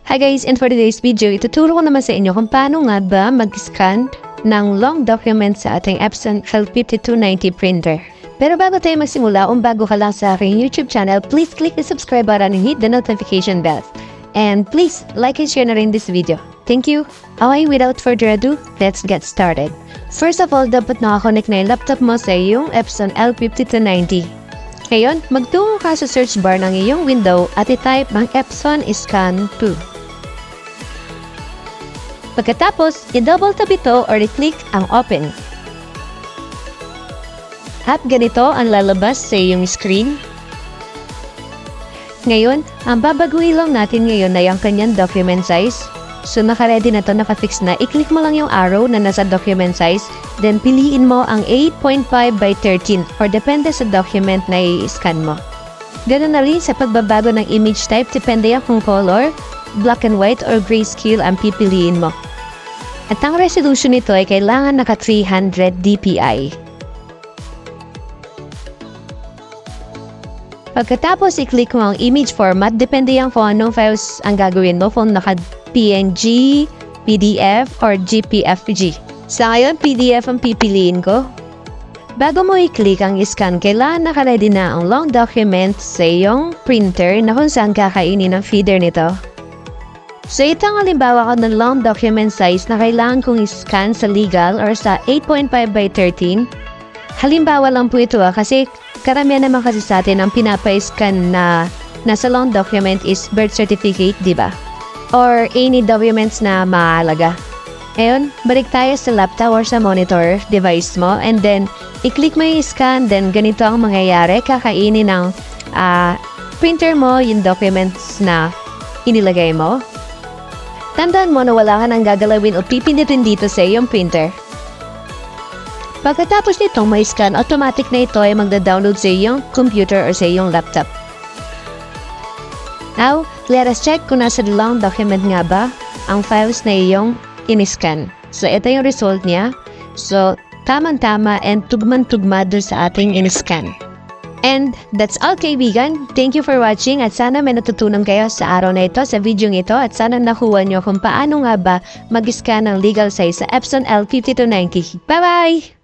Hi guys, and for today's video, ituturo ko naman sa inyo kung paano nga ba mag-scan ng long document sa ating Epson L5290 printer. Pero bago tayo magsimula, bago ka lang sa aking YouTube channel, please click the subscribe button and hit the notification bell. And please, like and share na rin this video. Thank you! Okay, without further ado, let's get started. First of all, dapat nakakonect na yung laptop mo sa iyong Epson L5290. Ngayon, magtungo ka sa search bar ng iyong window at i-type ang Epson Scan 2. Pagkatapos, i-double tap ito or i-click ang open. At ganito ang lalabas sa iyong screen. Ngayon, ang babaguhin lang natin ngayon ay ang kanyang document size. So naka-ready na to, naka-fix na. I-click mo lang yung arrow na nasa document size. Then piliin mo ang 8.5 by 13 or depende sa document na i-scan mo. Ganun na rin sa pagbabago ng image type, depende yan kung color, black and white or grayscale ang pipiliin mo. At ang resolution nito ay kailangan naka 300 dpi. Pagkatapos i-click mo ang image format, depende yan kung anong files ang gagawin mo, kung naka PNG, PDF, or JPEG. Sa ngayon, PDF ang pipiliin ko. Bago mo i-click ang scan, kailangan naka-ready na ang long document sa iyong printer na kung saan kakainin ang feeder nito. So ito ang halimbawa ko ng long document size na kailangan kong i-scan sa legal or sa 8.5 by 13. Halimbawa lang po ito kasi karamihan naman kasi sa atin ang pinapa-scan na nasa long document is birth certificate, di ba? Or any documents na mahalaga. Ngayon, balik tayo sa laptop or sa monitor device mo and then i-click mo yung scan, then ganito ang mangyayari, kakainin ng printer mo yung documents na inilagay mo. Tandaan mo na wala ka nang gagalawin o pipindutin dito sa iyong printer. Pagkatapos nitong may scan, automatic na ito ay magda-download sa iyong computer or sa iyong laptop. Now, let us check kung nasa long document nga ba ang files na iyong in-scan. So, ito yung result niya. So, tamang-tama and tugman-tugma doon sa ating in-scan. And that's all kaibigan. Thank you for watching at sana may natutunan kayo sa araw na ito, sa video ito at sana nakuha nyo kung paano nga ba mag-scan ng legal size sa Epson L5290. Bye-bye!